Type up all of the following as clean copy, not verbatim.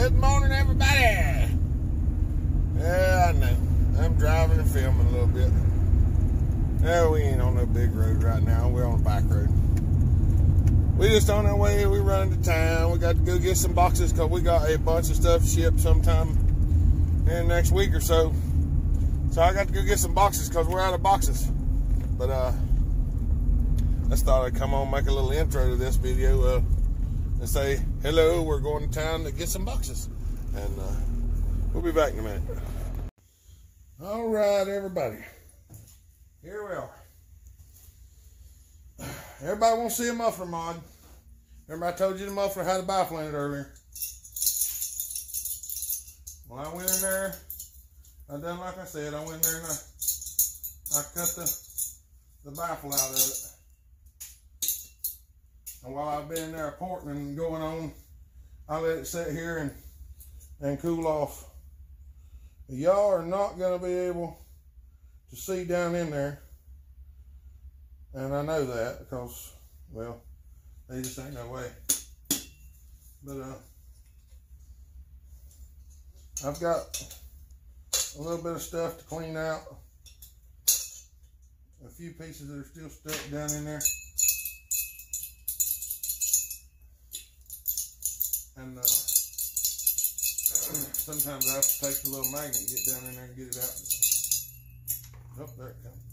Good morning, everybody. Yeah, I know. I'm driving and filming a little bit. No, we ain't on no big road right now. We're on a back road. We just on our way. We running to town. We got to go get some boxes because we got a bunch of stuff shipped sometime in the next week or so. So I got to go get some boxes because we're out of boxes. But I just thought I'd come on, make a little intro to this video and say, hello, we're going to town to get some boxes. And we'll be back in a minute. All right, everybody. Here we are. Everybody wants to see a muffler mod. Remember I told you the muffler had a biflant earlier. Well, I went in there. I done like I said. I went in there and I cut the baffle out of it. And while I've been in there porting and going on, I let it sit here and cool off. Y'all are not going to be able to see down in there. And I know that because, well, they just ain't no way. But I've got a little bit of stuff to clean out. A few pieces that are still stuck down in there. And sometimes I have to take the little magnet and get down in there and get it out. Oh, there it comes.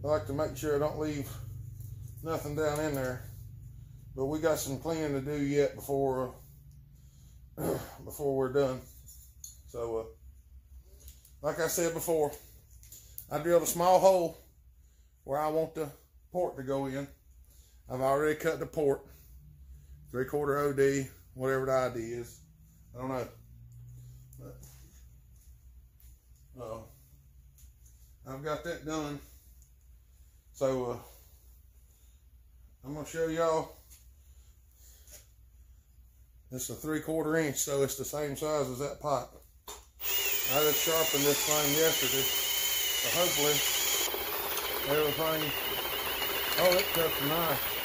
I like to make sure I don't leave nothing down in there. But we got some cleaning to do yet before we're done. So, like I said before, I drilled a small hole where I want the port to go in. I've already cut the port, 3/4 OD, whatever the ID is. I don't know. But, I've got that done. So, I'm going to show y'all. It's a 3/4 inch, so it's the same size as that pipe. I just sharpened this thing yesterday. So hopefully, everything, oh, it cuts the knife.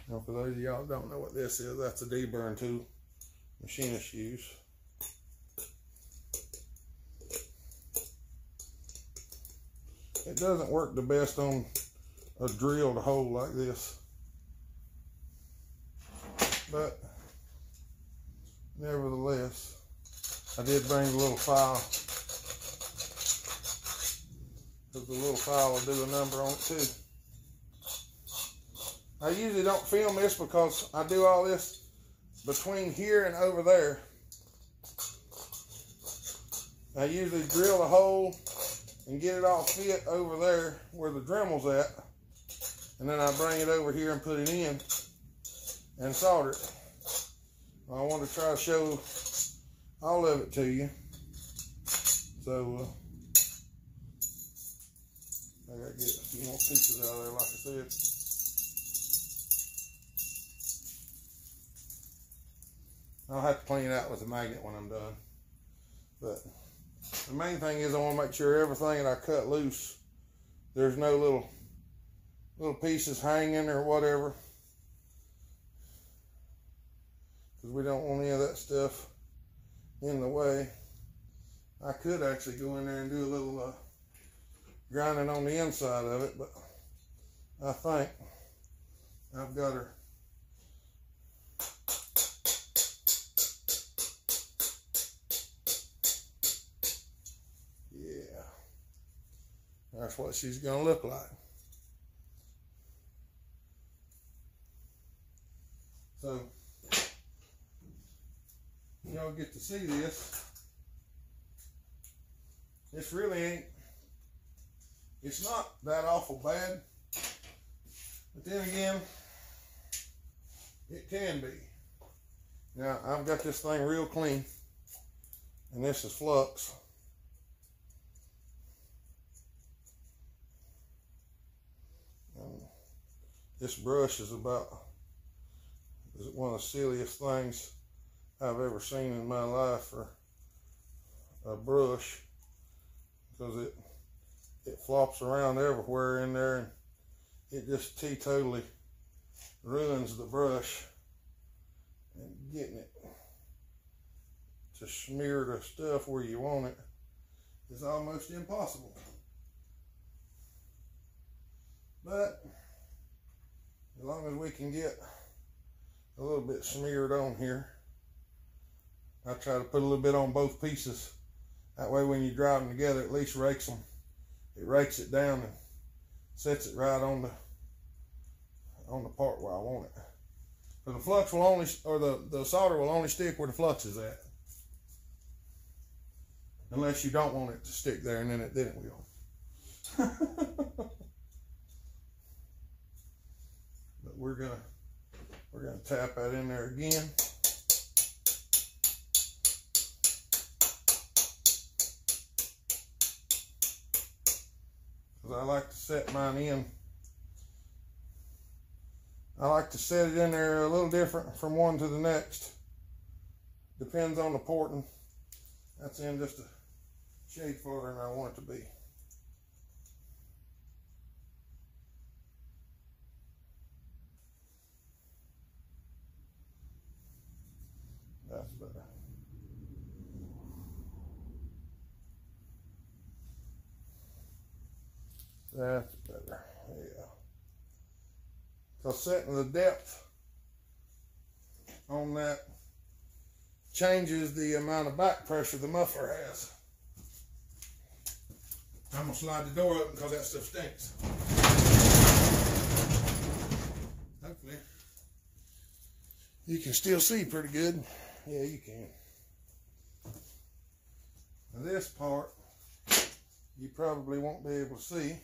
Now, for those of y'all who don't know what this is, that's a deburr tool machinists use. It doesn't work the best on a drilled hole like this, but nevertheless, I did bring the little file, because the little file will do a number on it too. I usually don't film this because I do all this between here and over there. I usually drill a hole and get it all fit over there where the Dremel's at, and then I bring it over here and put it in and solder it. I want to try to show all of it to you. So I gotta get a few more pieces out of there, like I said. I'll have to clean it out with the magnet when I'm done. But the main thing is I want to make sure everything that I cut loose, there's no little pieces hanging or whatever. Because we don't want any of that stuff in the way. I could actually go in there and do a little grinding on the inside of it, but I think I've got her. That's what she's going to look like. So, y'all get to see this. This really ain't, it's not that awful bad. But then again, it can be. Now, I've got this thing real clean. And this is flux. This brush is one of the silliest things I've ever seen in my life for a brush. because it flops around everywhere in there, and it just totally ruins the brush. And getting it to smear the stuff where you want it is almost impossible. But as long as we can get a little bit smeared on here, I try to put a little bit on both pieces. That way when you drive them together, it at least rakes them. It rakes it down and sets it right on the part where I want it. But the flux will only, or the solder will only stick where the flux is at. Unless you don't want it to stick there, and then it will. But we're gonna tap that in there again. Because I like to set mine in. I like to set it in there a little different from one to the next. Depends on the porting. That's in just a shade farther than I want it to be. That's better. That's better, yeah. So setting the depth on that changes the amount of back pressure the muffler has. I'm gonna slide the door open because that stuff stinks. Hopefully you can still see pretty good. Yeah, you can. Now this part you probably won't be able to see,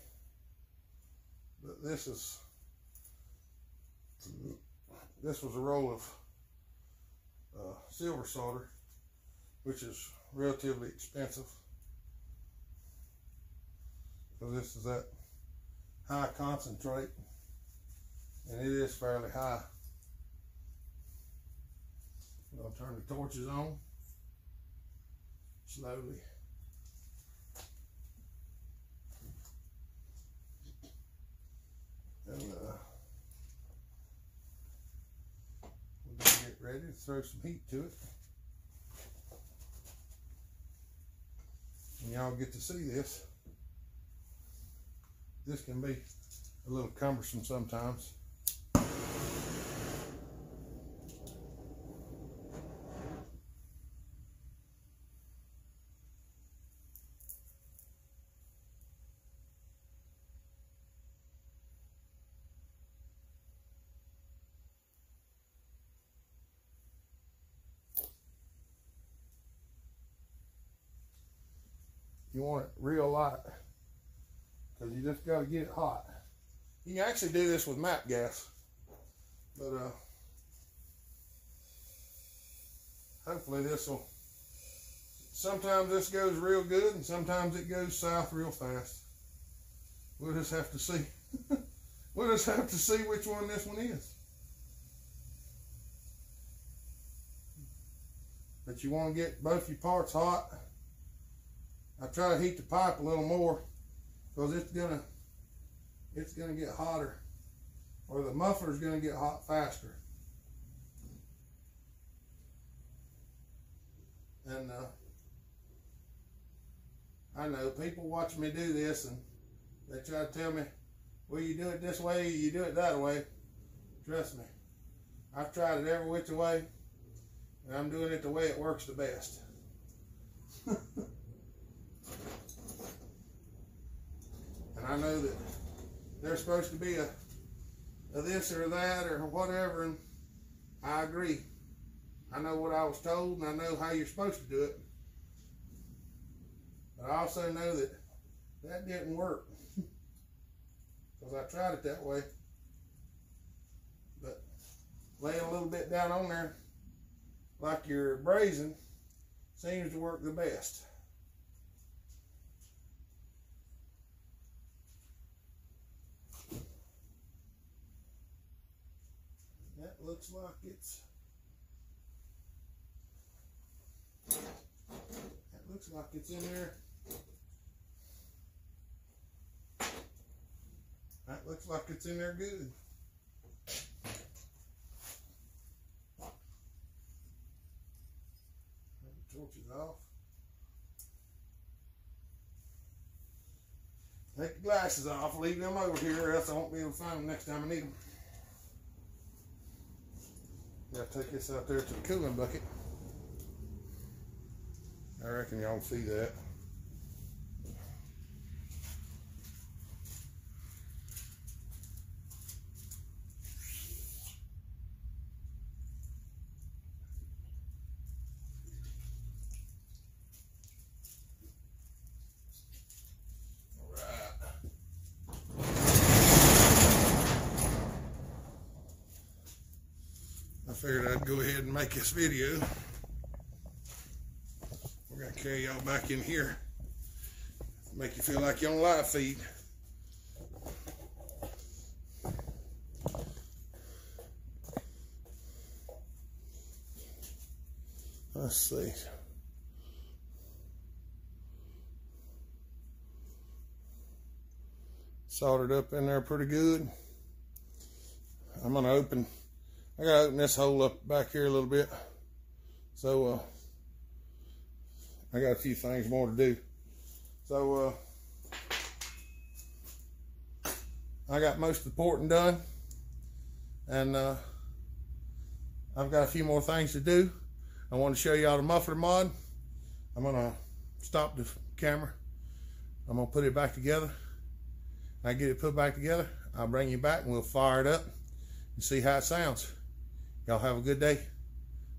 but this was a roll of silver solder, which is relatively expensive. So this is that high concentrate, and it is fairly high. I'll turn the torches on slowly. And we're going to get ready to throw some heat to it. And y'all get to see this. This can be a little cumbersome sometimes. You want it real light, because you just got to get it hot. You can actually do this with MAPP gas, but hopefully this will, sometimes this goes real good and sometimes it goes south real fast. We'll just have to see. We'll just have to see which one this one is. But you want to get both your parts hot. I try to heat the pipe a little more because it's gonna get hotter, or the muffler's gonna get hot faster. And I know people watch me do this and they try to tell me, well, you do it this way, you do it that way. Trust me, I've tried it every which way, and I'm doing it the way it works the best. And I know that there's supposed to be a this or that or whatever, and I agree. I know what I was told, and I know how you're supposed to do it. But I also know that that didn't work because I tried it that way. But laying a little bit down on there like you're brazing seems to work the best. That looks like it's in there like it's in there good. The torches off. Take the glasses off, leave them over here, or else I won't be able to find them next time I need them. Gotta take this out there to the cooling bucket. I reckon y'all can see that. I figured I'd go ahead and make this video. We're gonna carry y'all back in here, make you feel like you're on live feed. Let's see. Soldered up in there pretty good. I'm gonna open. I gotta open this hole up back here a little bit. So I got a few things more to do. So I got most of the porting done, and I've got a few more things to do. I want to show y'all the muffler mod. I'm gonna stop the camera. I'm gonna put it back together. I get it put back together, I'll bring you back and we'll fire it up and see how it sounds. Y'all have a good day.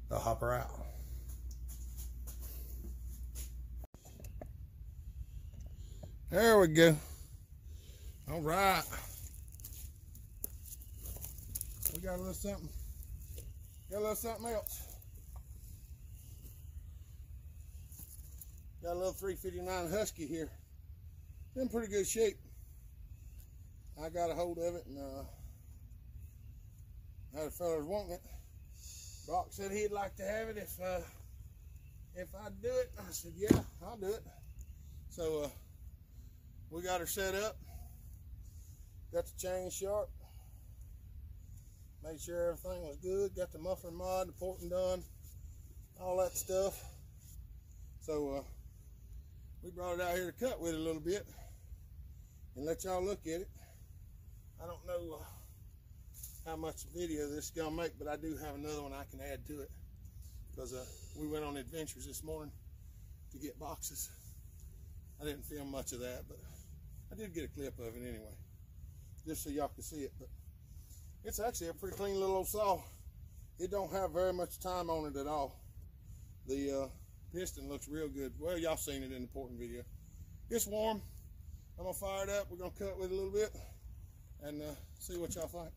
The Hopper out. There we go. All right. We got a little something. Got a little something else. Got a little 359 Husky here. In pretty good shape. I got a hold of it and had a fella's wanting it. Brock said he'd like to have it if I'd do it. I said, yeah, I'll do it. So we got her set up. Got the chain sharp. Made sure everything was good. Got the muffler mod, the porting done, all that stuff. So we brought it out here to cut with it a little bit and let y'all look at it. I don't know how much video this is gonna make, but I do have another one I can add to it because we went on adventures this morning to get boxes. I didn't film much of that, but I did get a clip of it anyway, just so y'all can see it. But it's actually a pretty clean little old saw. It don't have very much time on it at all. The piston looks real good. Well, y'all seen it in the porting video. It's warm. I'm gonna fire it up. We're gonna cut with it a little bit and see what y'all think.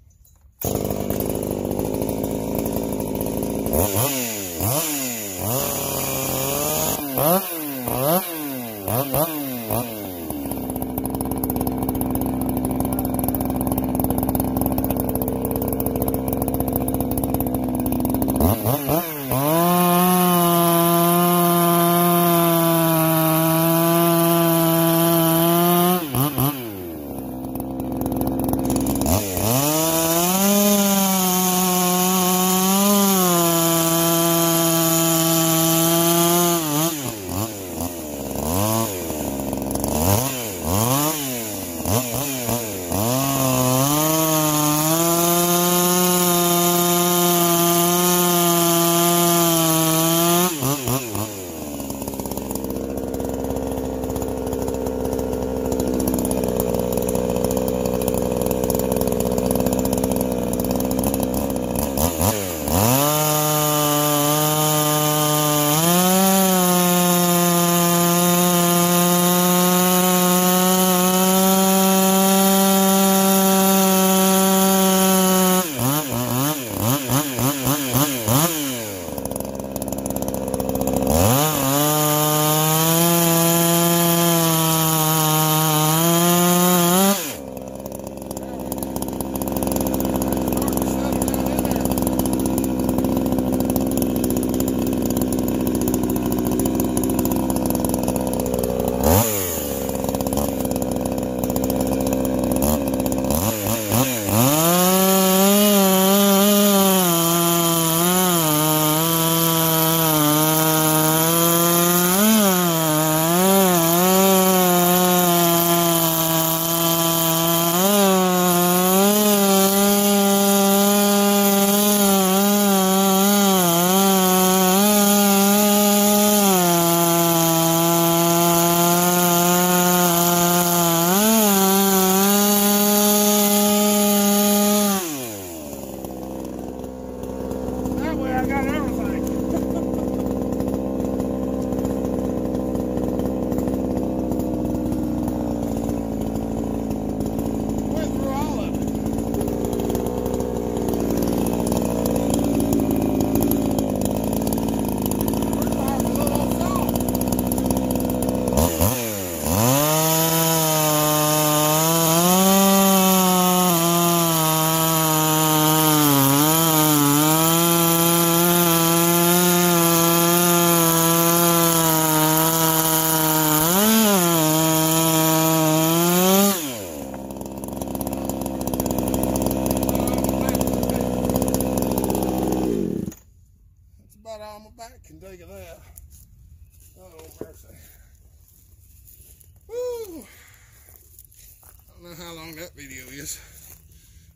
that video is.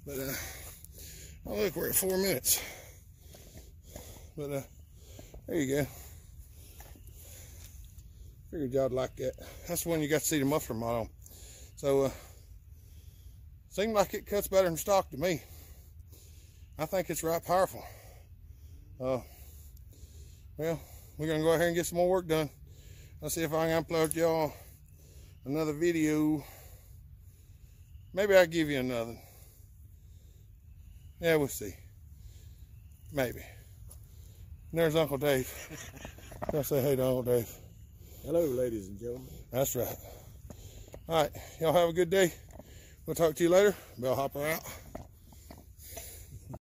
But oh look, we're at 4 minutes. But there you go. Figured y'all'd like that. That's the one you got to see the muffler mod on. So seemed like it cuts better than stock to me. I think it's right powerful. Well, we're gonna go ahead and get some more work done. I'll see if I can upload y'all another video. Maybe I'll give you another. Yeah, we'll see. Maybe. And there's Uncle Dave. I'll say hey to Uncle Dave. Hello, ladies and gentlemen. That's right. All right, y'all have a good day. We'll talk to you later. Bellhopper out.